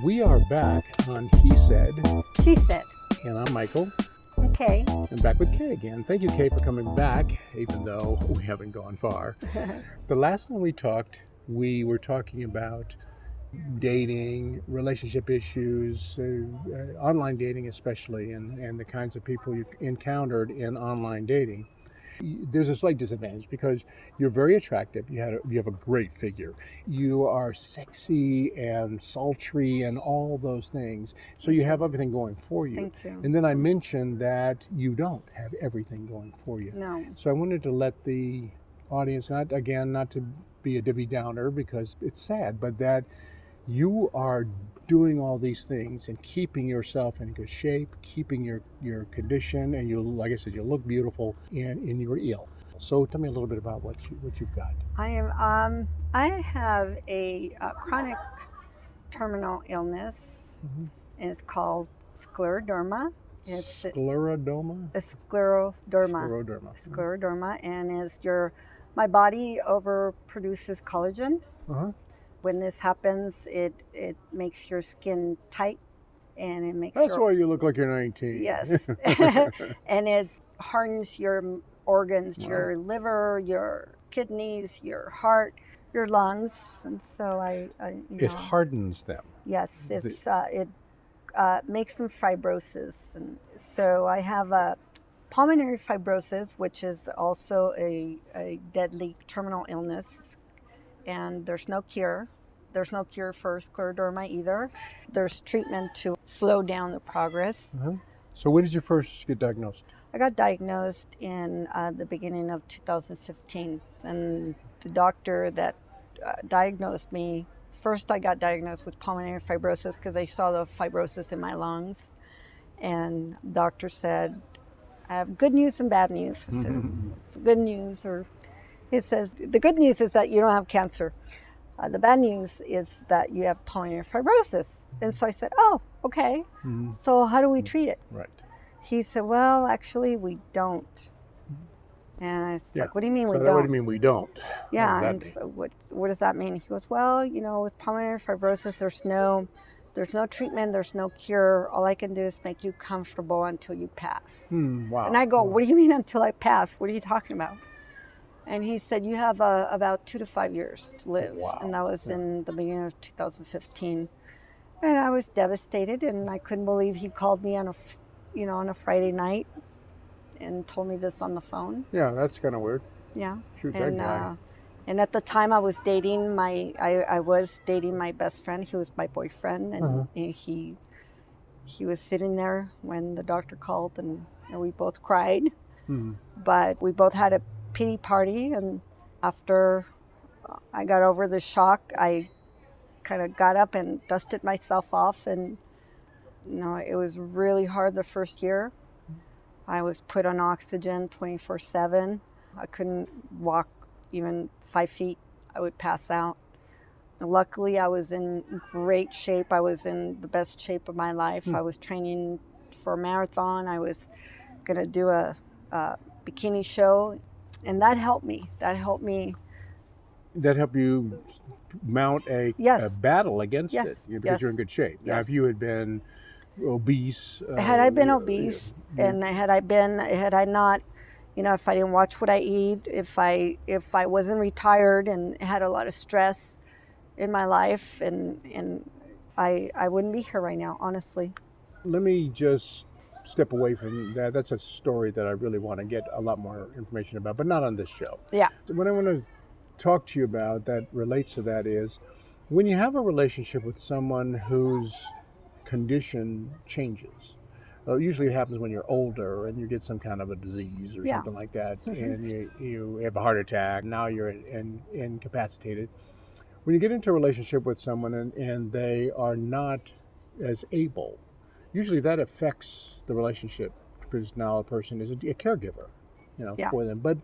We are back on He Said, She Said. and I'm Michael, Okay. and back with Kay again. Thank you, Kay, for coming back, even though we haven't gone far. The last time we talked, we were talking about dating, relationship issues, online dating especially, and the kinds of people you encountered in online dating. There's a slight disadvantage because you're very attractive. You have a great figure. You are sexy and sultry and all those things. So you have everything going for you. Thank you. And then I mentioned that you don't have everything going for you. No. So I wanted to let the audience, not to be a Debbie Downer because it's sad, but that you are doing all these things and keeping yourself in good shape, keeping your condition, and you, like I said, you look beautiful and you're ill. So tell me a little bit about what you've got. I have a chronic terminal illness, and it's called scleroderma. It's Scleroderma? Scleroderma, and my body overproduces collagen. Uh-huh. When this happens, it makes your skin tight, and it makes That's why you look like you're 19. Yes. And it hardens your organs, your liver, your kidneys, your heart, your lungs, and so It hardens them. Yes, it makes them fibrosis, and so I have a pulmonary fibrosis, which is also a deadly terminal illness, and there's no cure. There's no cure for scleroderma either. There's treatment to slow down the progress. Uh-huh. So when did you first get diagnosed? I got diagnosed in the beginning of 2015. And the doctor that diagnosed me, first I got diagnosed with pulmonary fibrosis because they saw the fibrosis in my lungs. And the doctor said, I have good news and bad news. So it's good news, or he says, the good news is that you don't have cancer. The bad news is that you have pulmonary fibrosis. And so I said, oh, okay. Mm-hmm. So how do we treat it? Right. He said, well, actually, we don't. And I was like, what do you mean we don't? What do you mean we don't? Yeah, and so what does that mean? He goes, well, with pulmonary fibrosis, there's no treatment, there's no cure. All I can do is make you comfortable until you pass. Wow. And I go, what do you mean until I pass? What are you talking about? And he said, you have about 2 to 5 years to live. Wow. And that was in the beginning of 2015. And I was devastated, and I couldn't believe he called me on a Friday night and told me this on the phone. Yeah, that's kind of weird. Yeah. Shoot that guy. And at the time I was dating I was dating my best friend. He was my boyfriend, and he was sitting there when the doctor called, and we both cried. Mm-hmm. But we both had a pity party, and after I got over the shock, I kind of got up and dusted myself off, and it was really hard the first year. I was put on oxygen 24/7. I couldn't walk even 5 feet. I would pass out. Luckily, I was in great shape. I was in the best shape of my life. I was training for a marathon. I was going to do a bikini show. And that helped me. That helped you mount a battle against it because you're in good shape. Now, if you had been obese, had I been obese, and had I not, if I didn't watch what I eat, if I wasn't retired and had a lot of stress in my life, and I wouldn't be here right now, honestly. Let me just step away from that. That's a story that I really want to get a lot more information about, but not on this show. Yeah. So what I want to talk to you about that relates to that is when you have a relationship with someone whose condition changes. Usually it happens when you're older and you get some kind of a disease or something like that, and you have a heart attack. Now you're incapacitated. When you get into a relationship with someone and they are not as able, usually that affects the relationship because now a person is a caregiver, for them. But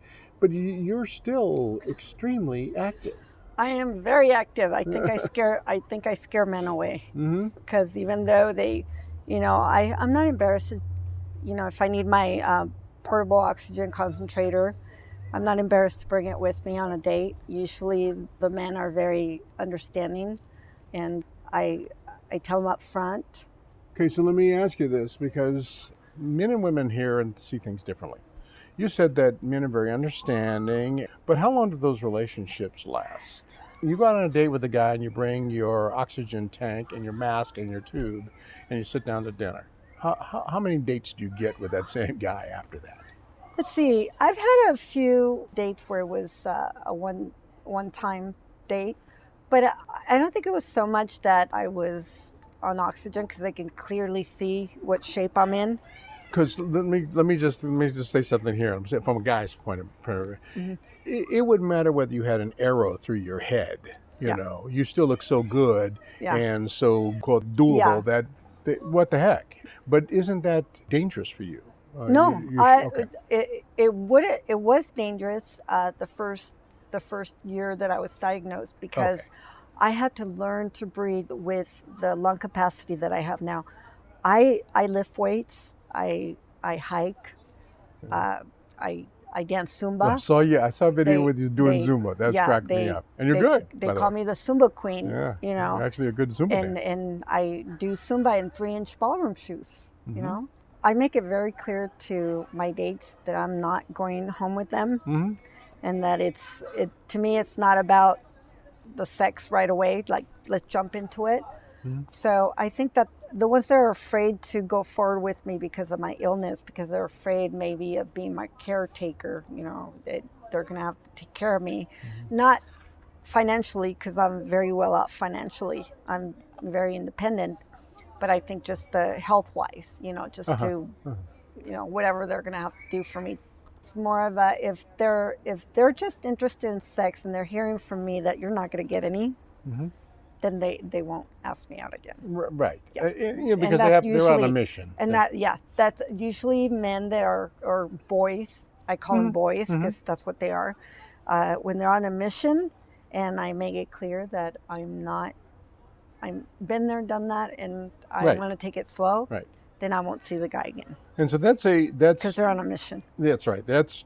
you're still extremely active. I am very active. I think I scare men away, because even though they, I'm not embarrassed. If I need my portable oxygen concentrator, I'm not embarrassed to bring it with me on a date. Usually, the men are very understanding, and I I tell them up front. Okay, so let me ask you this, because men and women hear and see things differently. You said that men are very understanding, but how long do those relationships last? You go out on a date with a guy and you bring your oxygen tank and your mask and your tube and you sit down to dinner. How many dates do you get with that same guy after that? Let's see. I've had a few dates where it was a one time date, but I don't think it was so much that I was on oxygen because they can clearly see what shape I'm in. Because let me just say something here. I'm saying from a guy's point of view. Mm-hmm. It wouldn't matter whether you had an arrow through your head. You know, you still look so good and so quote doable that what the heck? But isn't that dangerous for you? No, okay. it was dangerous the first year that I was diagnosed because I had to learn to breathe with the lung capacity that I have now. I lift weights. I hike. I dance Zumba. I saw a video with you doing Zumba. That's cracked me up. And you're good. They call me the Zumba queen. Yeah, you know, you're actually a good Zumba dancer. And I do Zumba in 3-inch ballroom shoes. Mm-hmm. You know, I make it very clear to my dates that I'm not going home with them, and that to me it's not about the sex right away. Like, let's jump into it. Mm-hmm. So I think that the ones that are afraid to go forward with me because of my illness, because they're afraid maybe of being my caretaker, you know, they're going to have to take care of me. Not financially, because I'm very well off financially. I'm very independent. But I think just health-wise, you know, just to, you know, whatever they're going to have to do for me. It's more of a, if they're just interested in sex and they're hearing from me that you're not going to get any, then they won't ask me out again. Right. Yeah. Because they're on a mission. And that's usually men that are, or boys. I call them boys because that's what they are. When they're on a mission, and I make it clear that I'm been there, done that, and I want to take it slow. Right. Then I won't see the guy again. And so that's because they're on a mission. That's right. That's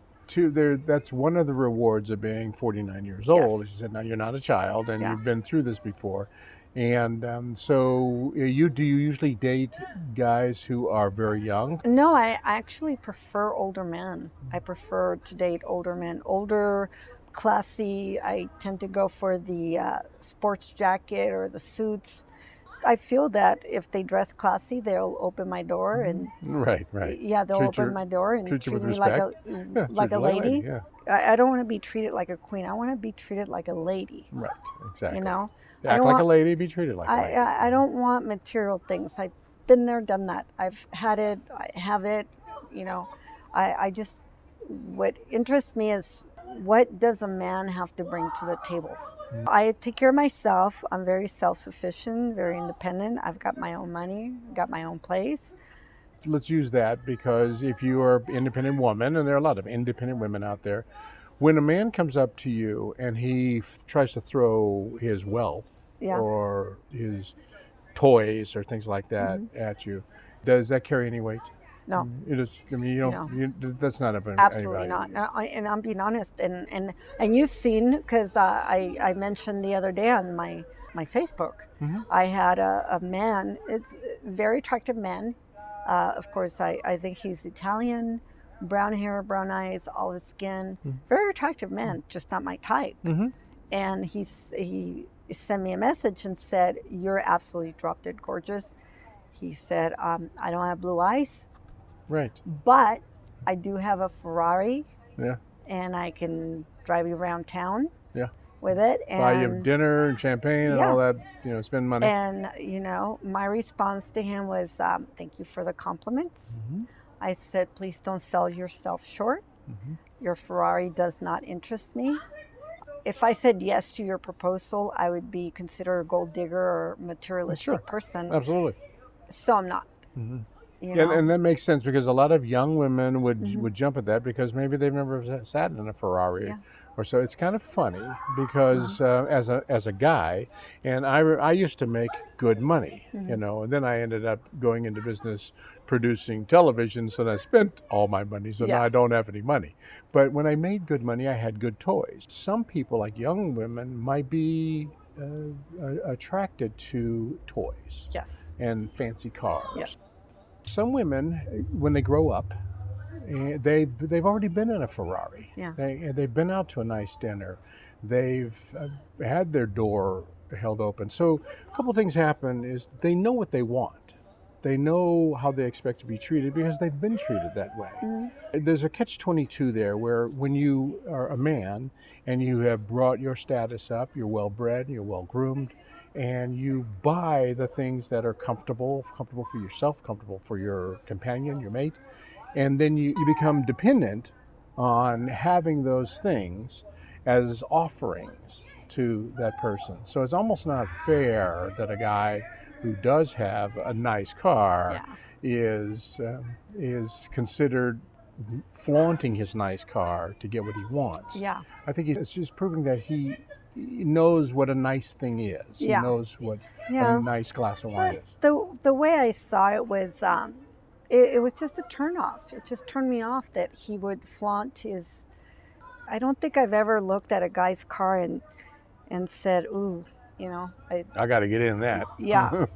one of the rewards of being 49 years old. Yes. She said, now you're not a child, and you've been through this before. And so do you usually date guys who are very young? No, I actually prefer older men. I prefer to date older men. Older, classy. I tend to go for the sports jacket or the suits. I feel that if they dress classy, they'll open my door and right. Yeah, they'll open my door and treat me like a lady. Yeah. I don't want to be treated like a queen. I want to be treated like a lady. Right, exactly. You know, act like a lady, be treated like a lady. I don't want material things. I've been there, done that. I've had it. I have it. You know, I just, what interests me is, what does a man have to bring to the table? I take care of myself. I'm very self-sufficient, very independent. I've got my own money, got my own place. Let's use that, because if you are an independent woman, and there are a lot of independent women out there, when a man comes up to you and he tries to throw his wealth or his toys or things like that at you, does that carry any weight? No. It is. I mean, that's not a absolutely not. And I'm being honest. And you've seen, because I mentioned the other day on my Facebook, I had a man. It's a very attractive man. Of course, I think he's Italian, brown hair, brown eyes, olive skin. Very attractive man, just not my type. And he sent me a message and said, "You're absolutely drop dead gorgeous." He said, "I don't have blue eyes. Right. But I do have a Ferrari. Yeah. And I can drive you around town. Yeah. With it. And buy you dinner and champagne and all that, spend money." And, my response to him was, "Thank you for the compliments." I said, "Please don't sell yourself short. Your Ferrari does not interest me. If I said yes to your proposal, I would be considered a gold digger or materialistic person. Absolutely. So I'm not." And that makes sense, because a lot of young women would jump at that because maybe they've never sat in a Ferrari or so. It's kind of funny because as a guy, and I used to make good money, and then I ended up going into business producing television, so I spent all my money, so now I don't have any money. But when I made good money, I had good toys. Some people, like young women, might be attracted to toys Yes. and fancy cars. Yes. Some women, when they grow up, they've already been in a Ferrari. Yeah. They've been out to a nice dinner. They've had their door held open. So a couple of things happen is they know what they want. They know how they expect to be treated because they've been treated that way. Mm-hmm. There's a catch-22 there where when you are a man and you have brought your status up, you're well-bred, you're well-groomed, and you buy the things that are comfortable for yourself, comfortable for your companion, your mate, and then you become dependent on having those things as offerings to that person. So it's almost not fair that a guy who does have a nice car is considered flaunting his nice car to get what he wants. Yeah. I think it's just proving that he knows what a nice thing is. Yeah. He knows what a nice glass of wine is. The way I saw it was, it was just a turnoff. It just turned me off that he would flaunt his. I don't think I've ever looked at a guy's car and said, "Ooh, I got to get in that." Yeah.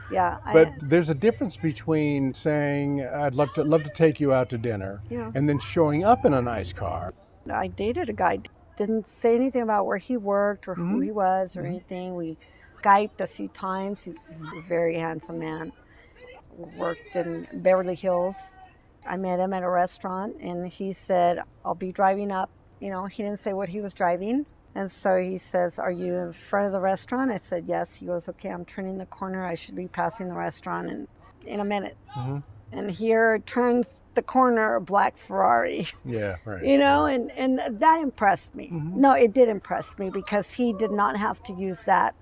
Yeah. But there's a difference between saying, "I'd love to take you out to dinner," and then showing up in a nice car. I dated a guy, didn't say anything about where he worked or who he was or anything. We Skyped a few times. He's a very handsome man. Worked in Beverly Hills. I met him at a restaurant and he said, "I'll be driving up." He didn't say what he was driving. And so he says, "Are you in front of the restaurant?" I said, "Yes." He goes, "Okay, I'm turning the corner. I should be passing the restaurant in a minute." Mm-hmm. And here turns the corner a black Ferrari. Yeah, right. And that impressed me. Mm-hmm. No, it did impress me because he did not have to use that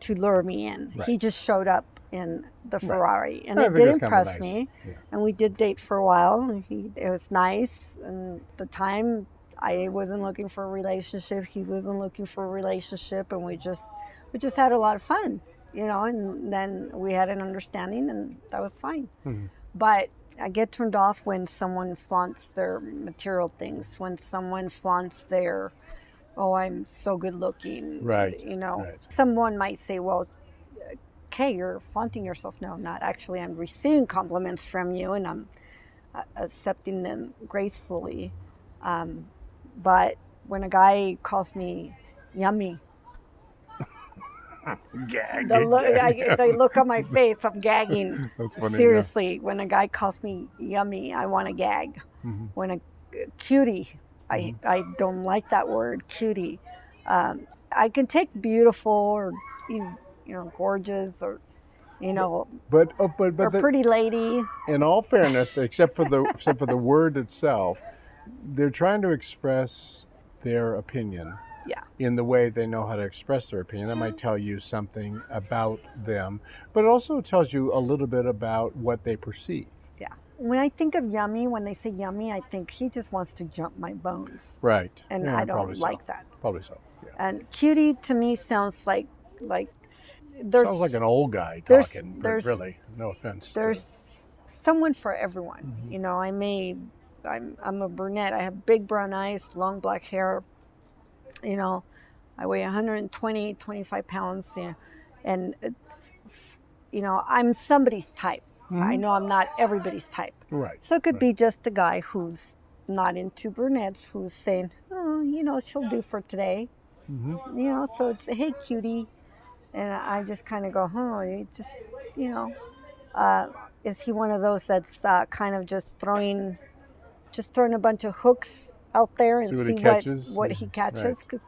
to lure me in. Right. He just showed up in the Ferrari. And it did impress me. Yeah. And we did date for a while. It was nice. And at the time, I wasn't looking for a relationship. He wasn't looking for a relationship. And we just had a lot of fun, and then we had an understanding and that was fine. Mm-hmm. But I get turned off when someone flaunts their material things, when someone flaunts their, "Oh, I'm so good looking." Right. Right. Someone might say, "Well, okay, you're flaunting yourself." No, I'm not. Actually, I'm receiving compliments from you and I'm accepting them gracefully. But when a guy calls me yummy, gag. The look on my face, I'm gagging. That's funny. Seriously, when a guy calls me yummy, I want to gag. Mm-hmm. When a cutie, I don't like that word, cutie. I can take beautiful or gorgeous or but pretty lady. In all fairness, except for the word itself, they're trying to express their opinion. Yeah. In the way they know how to express their opinion. That might tell you something about them, but it also tells you a little bit about what they perceive. Yeah. When I think of yummy, when they say yummy, I think he just wants to jump my bones. Right. And I don't like that. Probably so. Yeah. And cutie to me sounds like sounds like an old guy talking. Really, no offense. There's someone for everyone. Mm-hmm. I'm a brunette. I have big brown eyes, long black hair. I weigh 120, 25 pounds, and, I'm somebody's type. Mm-hmm. I know I'm not everybody's type. Right. So it could be just a guy who's not into brunettes, who's saying, "Oh, she'll do for today." Mm-hmm. So it's, "Hey, cutie." And I just kind of go, it's just, is he one of those that's kind of just throwing a bunch of hooks out there and see what he catches? Because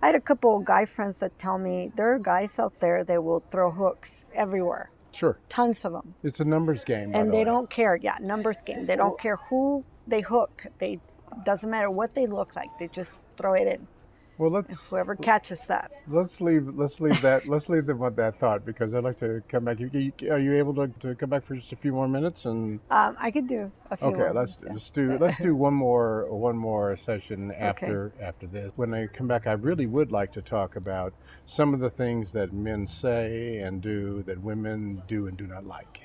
I had a couple of guy friends that tell me there are guys out there that will throw hooks everywhere. Sure. Tons of them. It's a numbers game. And they don't care. Yeah, numbers game. They don't care who they hook. Doesn't matter what they look like. They just throw it in. Well, whoever catches that. Let's leave them with that thought because I'd like to come back. Are you able to come back for just a few more minutes? And I could do a few. Okay, let's do one more session after this. When I come back, I really would like to talk about some of the things that men say and do that women do and do not like,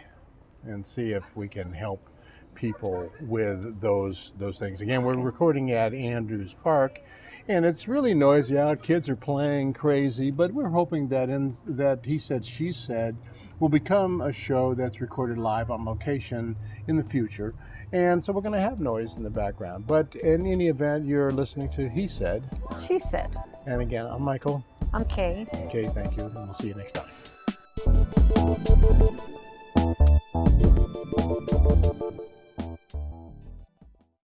and see if we can help people with those things. Again, we're recording at Andrews Park And it's really noisy out. Kids are playing crazy, but we're hoping that that He Said, She Said will become a show that's recorded live on location in the future. And so we're going to have noise in the background. But in any event, you're listening to He Said. She said. And again, I'm Michael. I'm Kay. Okay, thank you. And we'll see you next time.